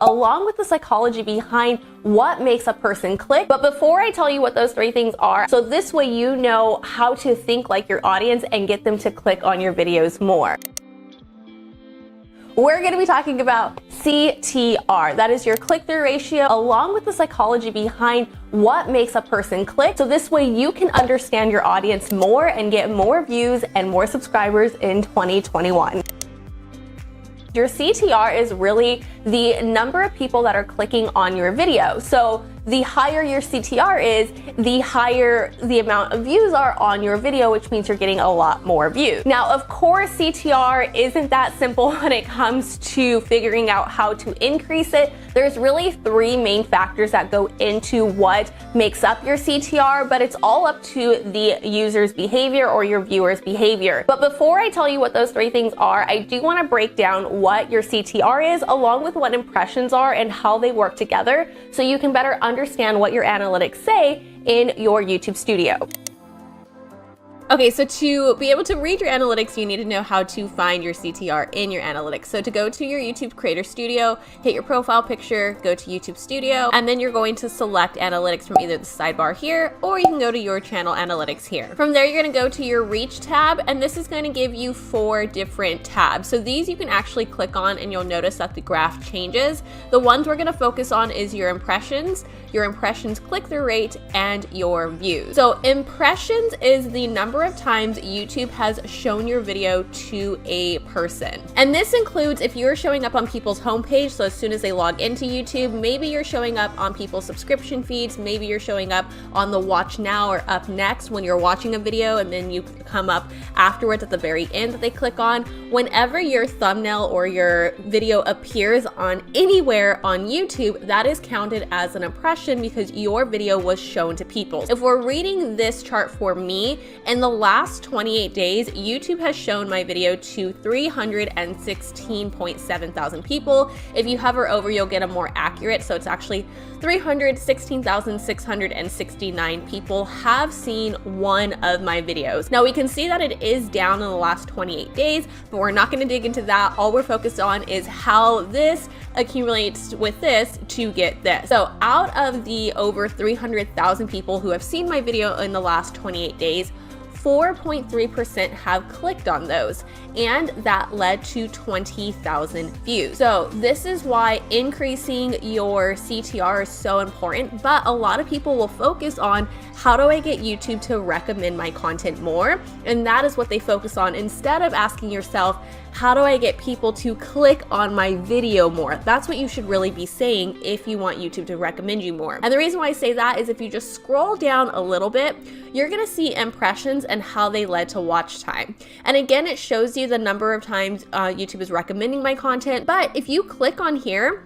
along with the psychology behind what makes a person click. But before I tell you what those three things are, so this way you know how to think like your audience and get them to click on your videos more. We're going to be talking about CTR. That is your click-through ratio, along with the psychology behind what makes a person click. So this way you can understand your audience more and get more views and more subscribers in 2021. Your CTR is really the number of people that are clicking on your video. So the higher your CTR is, the higher the amount of views are on your video, which means you're getting a lot more views. Now, of course, CTR isn't that simple when it comes to figuring out how to increase it. There's really three main factors that go into what makes up your CTR, but it's all up to the user's behavior or your viewer's behavior. But before I tell you what those three things are, I do want to break down what your CTR is, along with what impressions are and how they work together, so you can better understand what your analytics say in your YouTube studio. Okay, so to be able to read your analytics, you need to know how to find your CTR in your analytics. So to go to your YouTube Creator Studio, hit your profile picture, go to YouTube Studio, and then you're going to select analytics from either the sidebar here, or you can go to your channel analytics here. From there, you're gonna go to your reach tab, and this is gonna give you 4 different tabs. So these you can actually click on and you'll notice that the graph changes. The ones we're gonna focus on is your impressions click-through rate, and your views. So impressions is the number of times YouTube has shown your video to a person. And this includes if you're showing up on people's homepage, so as soon as they log into YouTube, maybe you're showing up on people's subscription feeds, maybe you're showing up on the watch now or up next when you're watching a video, and then you come up afterwards at the very end that they click on. Whenever your thumbnail or your video appears on anywhere on YouTube, that is counted as an impression because your video was shown to people. If we're reading this chart for me, in the last 28 days, YouTube has shown my video to 316.7 thousand people. If you hover over, you'll get a more accurate, so it's actually 316,669 people have seen one of my videos. Now we can see that it is down in the last 28 days, but we're not going to dig into that. All we're focused on is how this accumulates with this to get this. So out of the over 300,000 people who have seen my video in the last 28 days, 4.3% have clicked on those, and that led to 20,000 views. So this is why increasing your CTR is so important, but a lot of people will focus on how do I get YouTube to recommend my content more? And that is what they focus on instead of asking yourself, how do I get people to click on my video more? That's what you should really be saying if you want YouTube to recommend you more. And the reason why I say that is if you just scroll down a little bit, you're gonna see impressions and how they led to watch time. And again, it shows you the number of times YouTube is recommending my content. But if you click on here,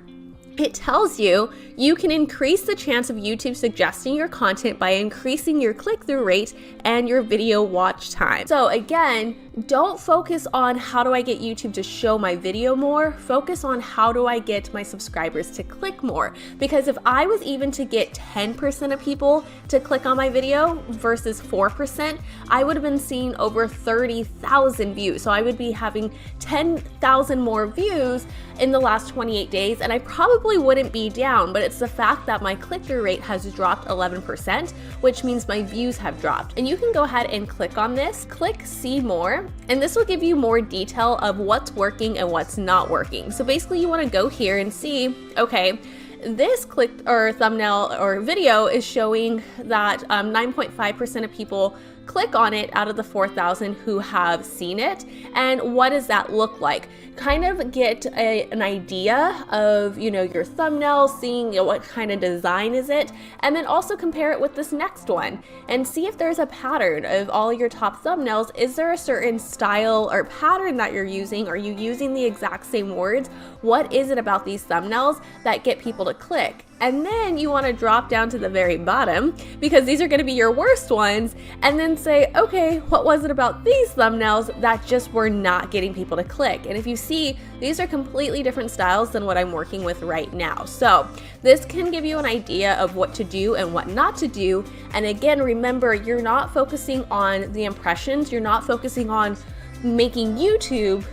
it tells you you can increase the chance of YouTube suggesting your content by increasing your click-through rate and your video watch time. So again, don't focus on how do I get YouTube to show my video more, focus on how do I get my subscribers to click more. Because if I was even to get 10% of people to click on my video versus 4%, I would have been seeing over 30,000 views. So I would be having 10,000 more views in the last 28 days, and I probably wouldn't be down, but it's the fact that my click-through rate has dropped 11%, which means my views have dropped. And you can go ahead and click on this, click see more, and this will give you more detail of what's working and what's not working. So basically you want to go here and see, okay, this click or thumbnail or video is showing that 9.5% of people click on it out of the 4,000 who have seen it. And what does that look like? Kind of get an idea of, your thumbnail, seeing what kind of design is it, and then also compare it with this next one and see if there's a pattern of all your top thumbnails. Is there a certain style or pattern that you're using? Are you using the exact same words? What is it about these thumbnails that get people to click? And then you want to drop down to the very bottom, because these are going to be your worst ones, and then say, okay, what was it about these thumbnails that just were not getting people to click? And if you see, these are completely different styles than what I'm working with right now. So this can give you an idea of what to do and what not to do. And again, remember, you're not focusing on the impressions. You're not focusing on making YouTube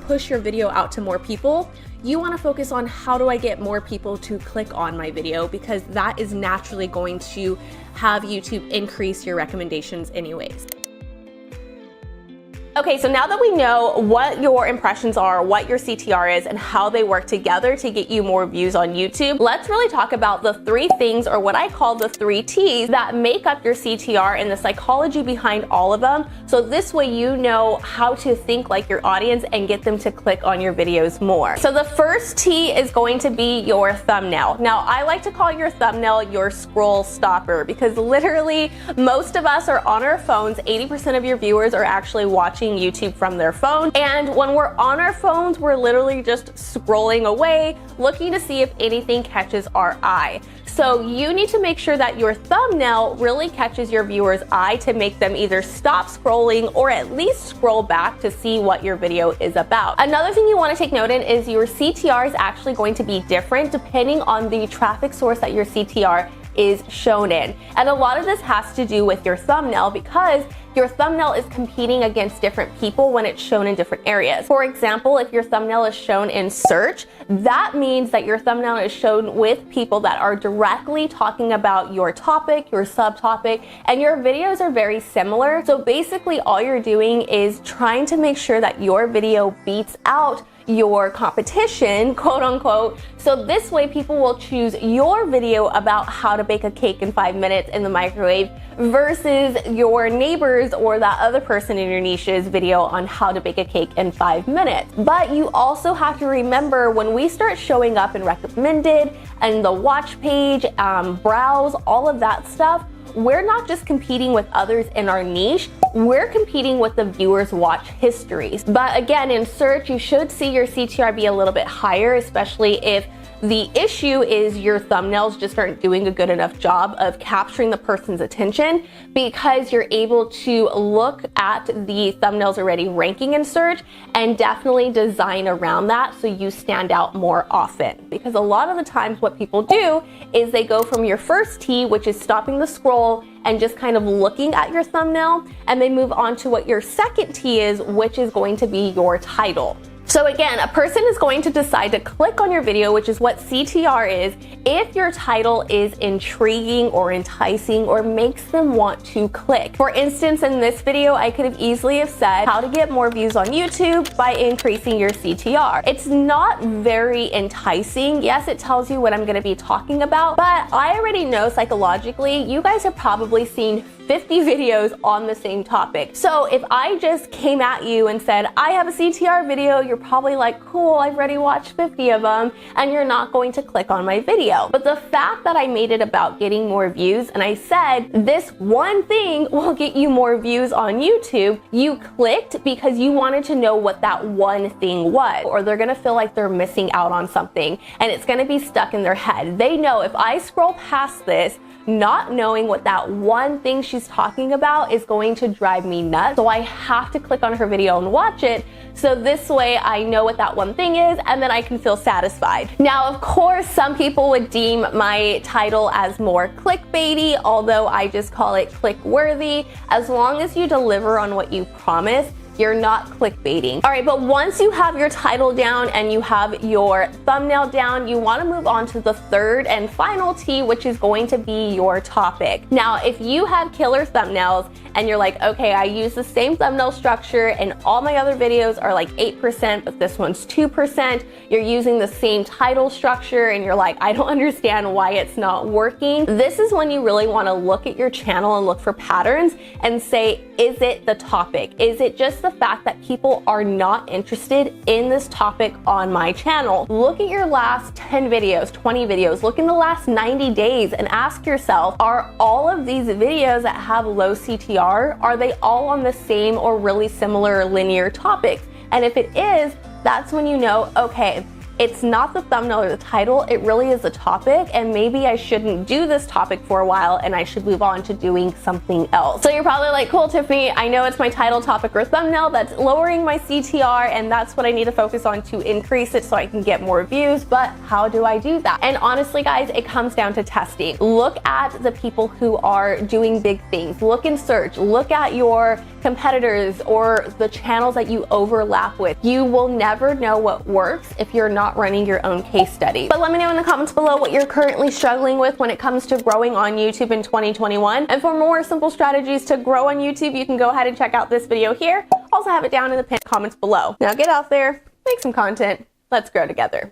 push your video out to more people. you want to focus on how do I get more people to click on my video, because that is naturally going to have YouTube increase your recommendations anyways. Okay, so now that we know what your impressions are, what your CTR is, and how they work together to get you more views on YouTube, let's really talk about the 3 things, or what I call the 3 T's, that make up your CTR and the psychology behind all of them. So this way you know how to think like your audience and get them to click on your videos more. So the first T is going to be your thumbnail. Now, I like to call your thumbnail your scroll stopper, because literally most of us are on our phones. 80% of your viewers are actually watching YouTube from their phone, and when we're on our phones, we're literally just scrolling away, looking to see if anything catches our eye. So you need to make sure that your thumbnail really catches your viewer's eye to make them either stop scrolling or at least scroll back to see what your video is about. Another thing you want to take note in is your CTR is actually going to be different depending on the traffic source that your CTR is shown in. And a lot of this has to do with your thumbnail, because your thumbnail is competing against different people when it's shown in different areas. For example, if your thumbnail is shown in search, that means that your thumbnail is shown with people that are directly talking about your topic, your subtopic, and your videos are very similar. So basically all you're doing is trying to make sure that your video beats out your competition, quote unquote. So this way people will choose your video about how to bake a cake in 5 minutes in the microwave versus your neighbor's or that other person in your niche's video on how to bake a cake in 5 minutes. But you also have to remember, when we start showing up in recommended and the watch page, browse, all of that stuff, we're not just competing with others in our niche, we're competing with the viewers' watch histories. But again, in search, you should see your CTR be a little bit higher, especially if the issue is your thumbnails just aren't doing a good enough job of capturing the person's attention, because you're able to look at the thumbnails already ranking in search and definitely design around that so you stand out more often. Because a lot of the times what people do is they go from your first T, which is stopping the scroll and just kind of looking at your thumbnail, and they move on to what your second T is, which is going to be your title. So again, a person is going to decide to click on your video, which is what CTR is, if your title is intriguing or enticing or makes them want to click. For instance, in this video, I could have easily have said how to get more views on YouTube by increasing your CTR. It's not very enticing. Yes, it tells you what I'm going to be talking about, but I already know psychologically, you guys have probably seen 50 videos on the same topic. So if I just came at you and said, I have a CTR video, you're probably like, cool, I've already watched 50 of them, and you're not going to click on my video. But the fact that I made it about getting more views, and I said, this one thing will get you more views on YouTube, you clicked because you wanted to know what that one thing was, or they're gonna feel like they're missing out on something, and it's gonna be stuck in their head. They know if I scroll past this, not knowing what that one thing she's talking about is going to drive me nuts. So I have to click on her video and watch it. So this way I know what that one thing is, and then I can feel satisfied. Now, of course, some people would deem my title as more clickbaity, although I just call it click worthy. As long as you deliver on what you promise, you're not clickbaiting. All right, but once you have your title down and you have your thumbnail down, you want to move on to the third and final T, which is going to be your topic. Now, if you have killer thumbnails and you're like, okay, I use the same thumbnail structure and all my other videos are like 8%, but this one's 2%, you're using the same title structure and you're like, I don't understand why it's not working. This is when you really want to look at your channel and look for patterns and say, is it the topic? Is it just the fact that people are not interested in this topic on my channel? Look at your last 10 videos, 20 videos, look in the last 90 days and ask yourself, are all of these videos that have low CTR, are they all on the same or really similar linear topics? And if it is, that's when you know, okay, it's not the thumbnail or the title, it really is the topic, and maybe I shouldn't do this topic for a while and I should move on to doing something else. So you're probably like, cool, Tiffany, I know it's my title, topic, or thumbnail that's lowering my CTR, and that's what I need to focus on to increase it so I can get more views, but how do I do that? And honestly, guys, it comes down to testing. Look at the people who are doing big things. Look in search, look at your competitors or the channels that you overlap with. You will never know what works if you're not not running your own case study. But let me know in the comments below what you're currently struggling with when it comes to growing on YouTube in 2021. And for more simple strategies to grow on YouTube, you can go ahead and check out this video here. Also have it down in the pinned comments below. Now get out there, make some content, let's grow together.